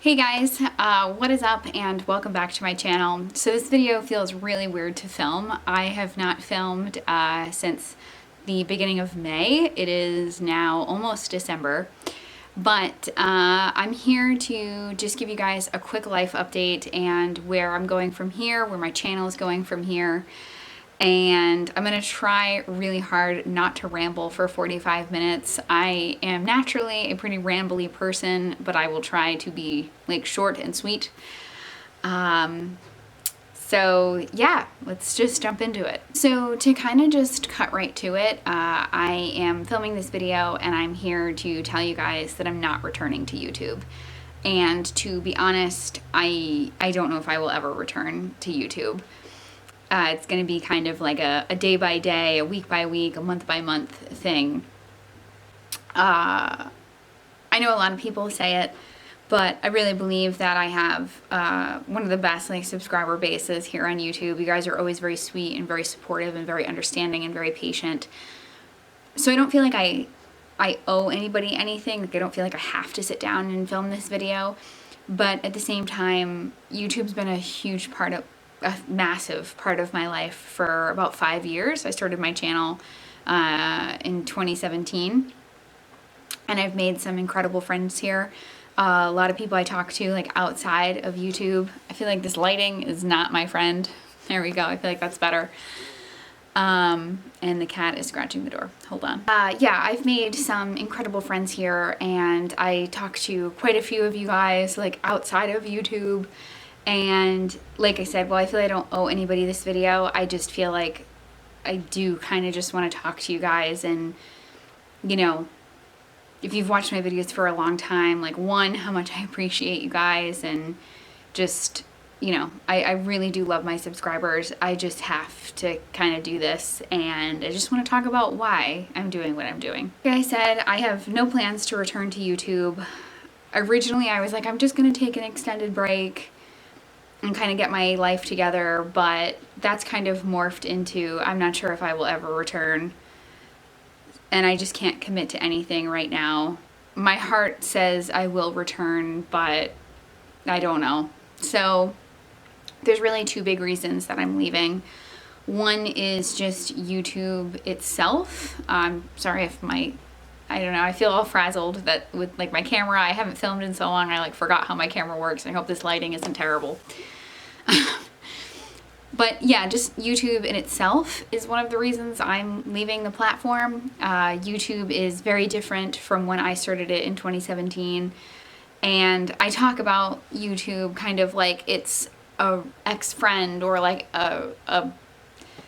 Hey guys, what is up and welcome back to my channel. So this video feels really weird to film. I have not filmed since the beginning of May. It is now almost December, but I'm here to just give you guys a quick life update and where I'm going from here, where my channel is going from here. And I'm gonna try really hard not to ramble for 45 minutes. I am naturally a pretty rambly person, but I will try to be like short and sweet. So yeah, let's just jump into it. So to kind of just cut right to it, I am filming this video and I'm here to tell you guys that I'm not returning to YouTube. And to be honest, I don't know if I will ever return to YouTube. It's going to be kind of like a day by day, a week by week, a month by month thing. I know a lot of people say it, but I really believe that I have one of the best subscriber bases here on YouTube. You guys are always very sweet and very supportive and very understanding and very patient. So I don't feel like I owe anybody anything. Like I don't feel like I have to sit down and film this video. But at the same time, YouTube's been a massive part of my life for about 5 years. I started my channel in 2017 and I've made some incredible friends here. A lot of people I talk to like outside of YouTube. I feel like this lighting is not my friend. There we go. I feel like that's better. And the cat is scratching the door. Hold on. Yeah, I've made some incredible friends here and I talk to quite a few of you guys like outside of YouTube. And like I said, well, I feel like I don't owe anybody this video. I just feel like I do kind of just want to talk to you guys. And, you know, if you've watched my videos for a long time, like one, how much I appreciate you guys. And just, you know, I really do love my subscribers. I just have to kind of do this. And I just want to talk about why I'm doing what I'm doing. Like I said, I have no plans to return to YouTube. Originally, I was like, I'm just going to take an extended break and kind of get my life together, but that's kind of morphed into I'm not sure if I will ever return, and I just can't commit to anything right now. My heart says I will return, but I don't know. So there's really two big reasons that I'm leaving. One is just YouTube itself. I'm sorry if I don't know, I feel all frazzled that with like my camera, I haven't filmed in so long, I like forgot how my camera works. I hope this lighting isn't terrible. But yeah, just YouTube in itself is one of the reasons I'm leaving the platform. YouTube is very different from when I started it in 2017. And I talk about YouTube kind of like it's a ex-friend or like a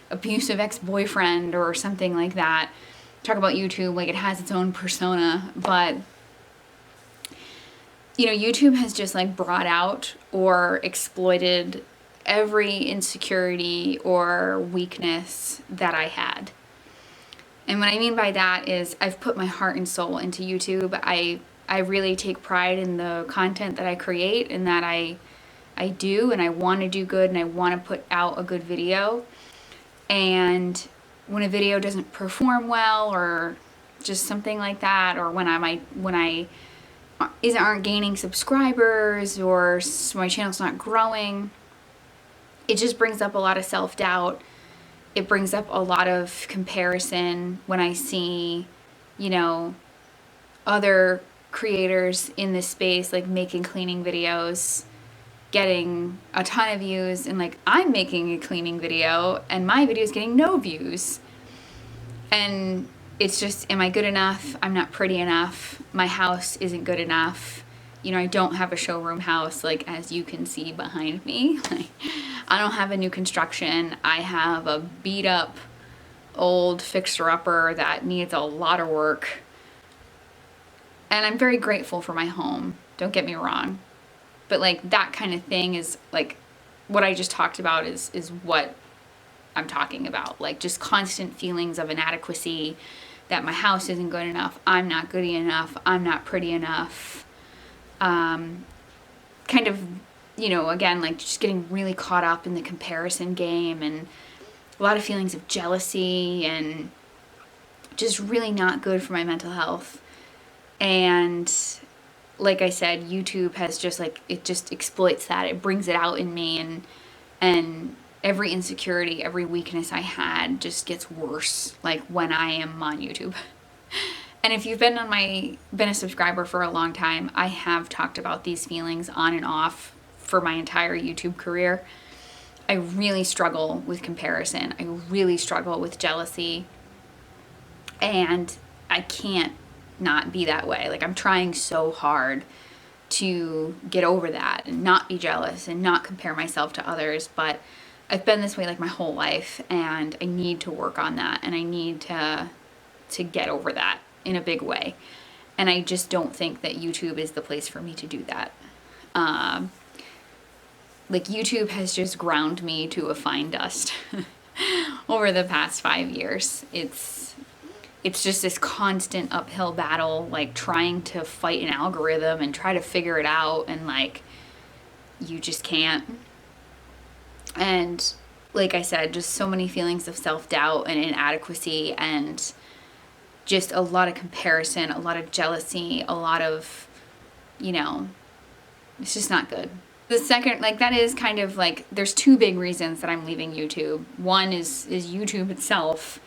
abusive ex-boyfriend or something like that. Talk about YouTube like it has its own persona, but you know, YouTube has just like brought out or exploited every insecurity or weakness that I had. And what I mean by that is I've put my heart and soul into YouTube. I really take pride in the content that I create and that I do, and I want to do good and I want to put out a good video. And when a video doesn't perform well or just something like that, or when I aren't gaining subscribers or my channel's not growing, it just brings up a lot of self-doubt. It brings up a lot of comparison when I see, you know, other creators in this space like making cleaning videos, getting a ton of views, and like I'm making a cleaning video and my video is getting no views. And it's just, am I good enough? I'm not pretty enough. My house isn't good enough. You know, I don't have a showroom house, like as you can see behind me. I don't have a new construction. I have a beat up old fixer-upper that needs a lot of work. And I'm very grateful for my home, don't get me wrong. But like that kind of thing is like what I just talked about is what I'm talking about. Like just constant feelings of inadequacy, that my house isn't good enough, I'm not good enough, I'm not pretty enough. Kind of, you know, again, like just getting really caught up in the comparison game and a lot of feelings of jealousy and just really not good for my mental health. And like I said, YouTube has just like, it just exploits that. It brings it out in me, and every insecurity, every weakness I had just gets worse like when I am on YouTube. And if you've been a subscriber for a long time, I have talked about these feelings on and off for my entire YouTube career. I really struggle with comparison. I really struggle with jealousy. And I can't not be that way. Like, I'm trying so hard to get over that and not be jealous and not compare myself to others, but I've been this way like my whole life, and I need to work on that, and I need to get over that in a big way. And I just don't think that YouTube is the place for me to do that. Like, YouTube has just ground me to a fine dust over the past 5 years. It's just this constant uphill battle, like trying to fight an algorithm and try to figure it out, and like, you just can't. And like I said, just so many feelings of self-doubt and inadequacy, and just a lot of comparison, a lot of jealousy, a lot of, it's just not good. The second, like, that is kind of like, there's two big reasons that I'm leaving YouTube. One is YouTube itself,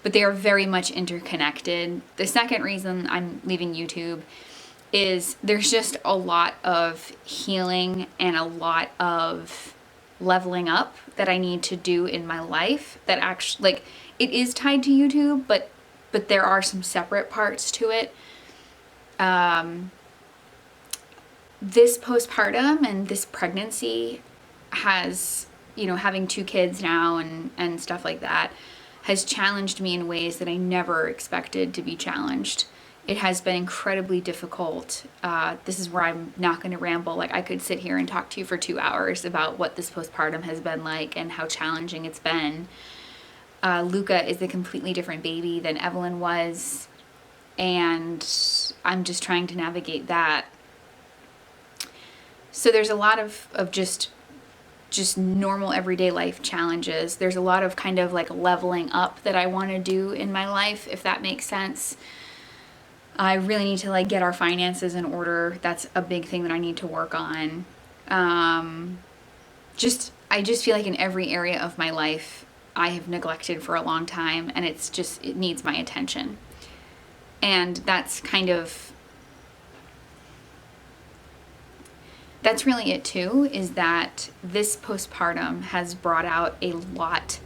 but they are very much interconnected. The second reason I'm leaving YouTube is there's just a lot of healing and a lot of leveling up that I need to do in my life that actually, like, it is tied to YouTube, but there are some separate parts to it. This postpartum and this pregnancy has, having 2 kids now and stuff like that, has challenged me in ways that I never expected to be challenged. It has been incredibly difficult. This is where I'm not going to ramble. Like, I could sit here and talk to you for 2 hours about what this postpartum has been like and how challenging it's been. Luca is a completely different baby than Evelyn was, and I'm just trying to navigate that. So there's a lot of just normal everyday life challenges. There's a lot of kind of like leveling up that I want to do in my life, if that makes sense. I really need to like get our finances in order. That's a big thing that I need to work on. I just feel like in every area of my life I have neglected for a long time, and it needs my attention. And that's really it too, is that this postpartum has brought out a lot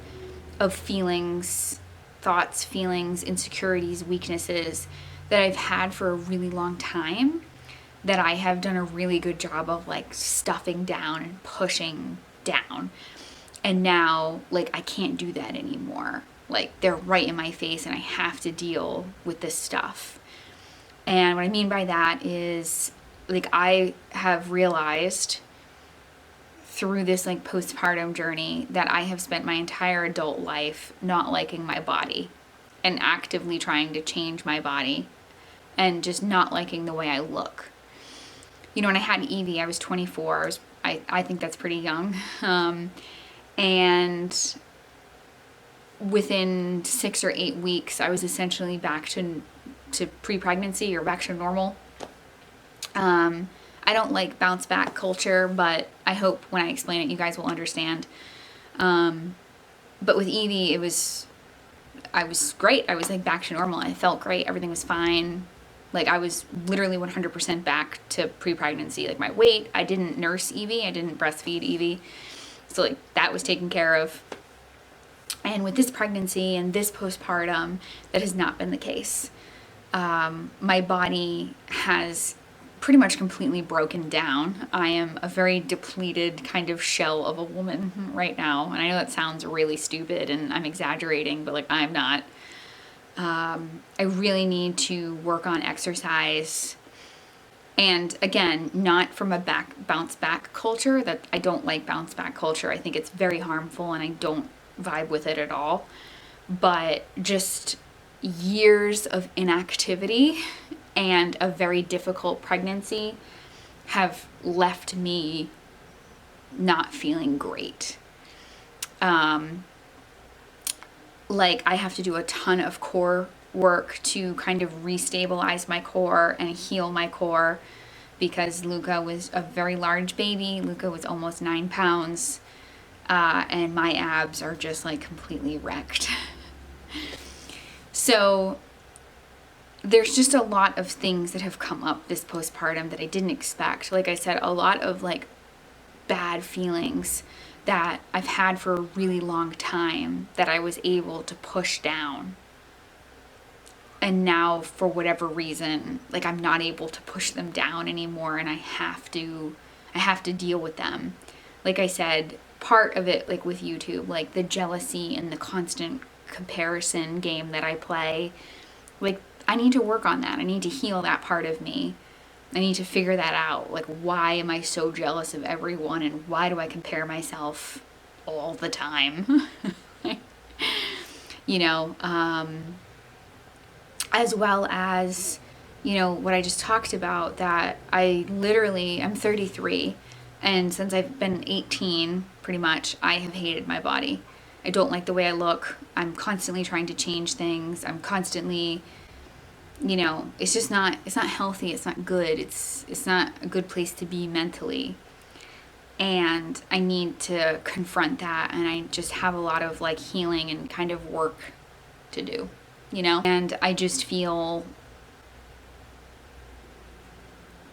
of feelings, thoughts, feelings, insecurities, weaknesses that I've had for a really long time, that I have done a really good job of like stuffing down and pushing down. And now, like, I can't do that anymore. Like, they're right in my face and I have to deal with this stuff. And what I mean by that is, like, I have realized through this like postpartum journey that I have spent my entire adult life not liking my body and actively trying to change my body and just not liking the way I look. When I had Evie, I was 24. I think that's pretty young. And within 6 or 8 weeks, I was essentially back to pre-pregnancy, or back to normal. I don't like bounce back culture, but I hope when I explain it, you guys will understand. But with Evie, I was great. I was like back to normal. I felt great. Everything was fine. Like, I was literally 100% back to pre-pregnancy. Like, my weight, I didn't nurse Evie. I didn't breastfeed Evie. So like, that was taken care of. And with this pregnancy and this postpartum, that has not been the case. My body has pretty much completely broken down. I am a very depleted kind of shell of a woman right now. And I know that sounds really stupid and I'm exaggerating, but like, I'm not. I really need to work on exercise. And again, not from a bounce back culture. That I don't like bounce back culture. I think it's very harmful and I don't vibe with it at all. But just years of inactivity and a very difficult pregnancy have left me not feeling great. Like, I have to do a ton of core work to kind of restabilize my core and heal my core, because Luca was a very large baby. Luca was almost 9 pounds, and my abs are just like completely wrecked. So there's just a lot of things that have come up this postpartum that I didn't expect. Like I said, a lot of like bad feelings that I've had for a really long time that I was able to push down. And now for whatever reason, like I'm not able to push them down anymore, and I have to deal with them. Like I said, part of it, like with YouTube, like the jealousy and the constant comparison game that I play, like I need to work on that. I need to heal that part of me. I need to figure that out. Like, why am I so jealous of everyone, and why do I compare myself all the time? You know, as well as, you know, what I just talked about, that I'm 33, and since I've been 18, pretty much, I have hated my body. I don't like the way I look. I'm constantly trying to change things. I'm constantly, you know, it's not healthy. It's not good. It's not a good place to be mentally. And I need to confront that, and I just have a lot of like healing and kind of work to do, you know? And I just feel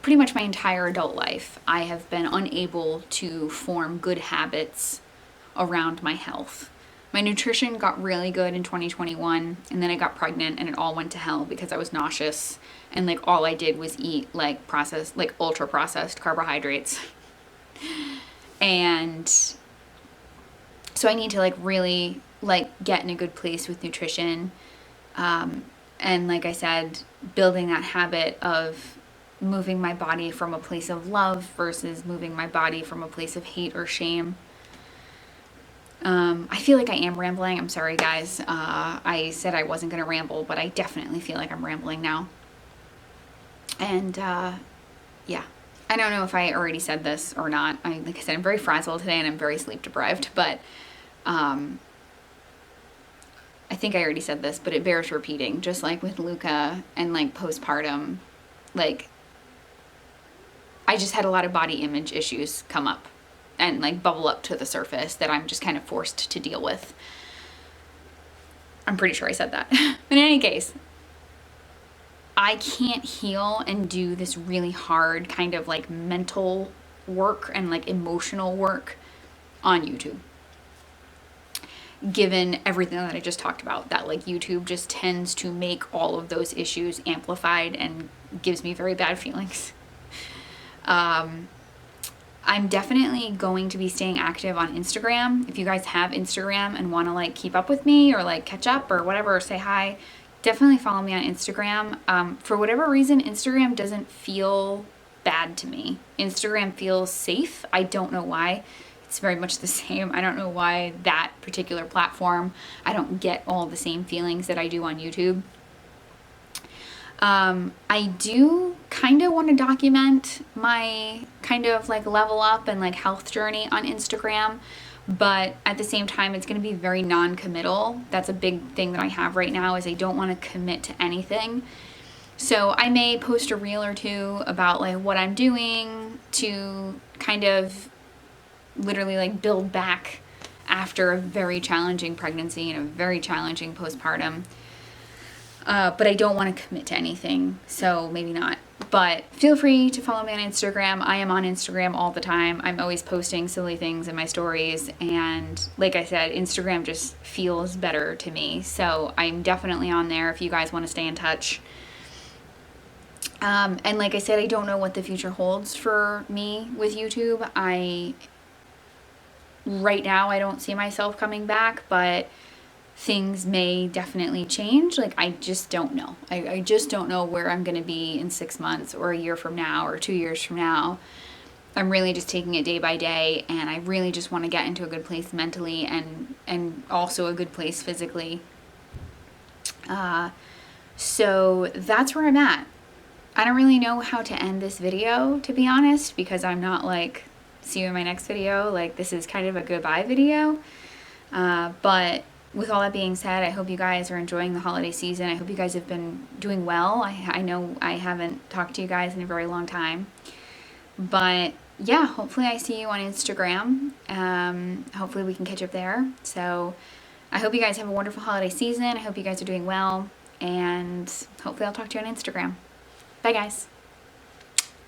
pretty much my entire adult life, I have been unable to form good habits around my health. My nutrition got really good in 2021, and then I got pregnant and it all went to hell because I was nauseous, and like all I did was eat like processed, like ultra processed carbohydrates. And so I need to like really like get in a good place with nutrition. And like I said, building that habit of moving my body from a place of love versus moving my body from a place of hate or shame. I feel like I am rambling. I'm sorry, guys. I said I wasn't going to ramble, but I definitely feel like I'm rambling now. And yeah, I don't know if I already said this or not. Like I said, I'm very frazzled today and I'm very sleep deprived, but I think I already said this, but it bears repeating. Just like with Luca and like postpartum, like I just had a lot of body image issues come up and like bubble up to the surface that I'm just kind of forced to deal with. I'm pretty sure I said that. But in any case, I can't heal and do this really hard kind of like mental work and like emotional work on YouTube. Given everything that I just talked about, that like YouTube just tends to make all of those issues amplified and gives me very bad feelings. I'm definitely going to be staying active on Instagram. If you guys have Instagram and want to like keep up with me or like catch up or whatever, or say hi, definitely follow me on Instagram. For whatever reason, Instagram doesn't feel bad to me. Instagram feels safe. I don't know why. It's very much the same. I don't know why that particular platform, I don't get all the same feelings that I do on YouTube. I do kind of want to document my kind of like level up and like health journey on Instagram, but at the same time, it's going to be very non-committal. That's a big thing that I have right now, is I don't want to commit to anything. So I may post a reel or two about like what I'm doing to kind of literally like build back after a very challenging pregnancy and a very challenging postpartum. But I don't want to commit to anything, so maybe not. But feel free to follow me on Instagram. I am on Instagram all the time. I'm always posting silly things in my stories, and like I said, Instagram just feels better to me. So I'm definitely on there if you guys want to stay in touch. And like I said, I don't know what the future holds for me with YouTube. Right now, I don't see myself coming back, but things may definitely change. Like, I just don't know. I just don't know where I'm going to be in 6 months or a year from now or 2 years from now. I'm really just taking it day by day, and I really just want to get into a good place mentally and also a good place physically. So that's where I'm at. I don't really know how to end this video, to be honest, because I'm not like, see you in my next video. Like, this is kind of a goodbye video. But with all that being said, I hope you guys are enjoying the holiday season. I hope you guys have been doing well. I know I haven't talked to you guys in a very long time. But yeah, hopefully I see you on Instagram. Hopefully we can catch up there. So I hope you guys have a wonderful holiday season. I hope you guys are doing well. And hopefully I'll talk to you on Instagram. Bye, guys.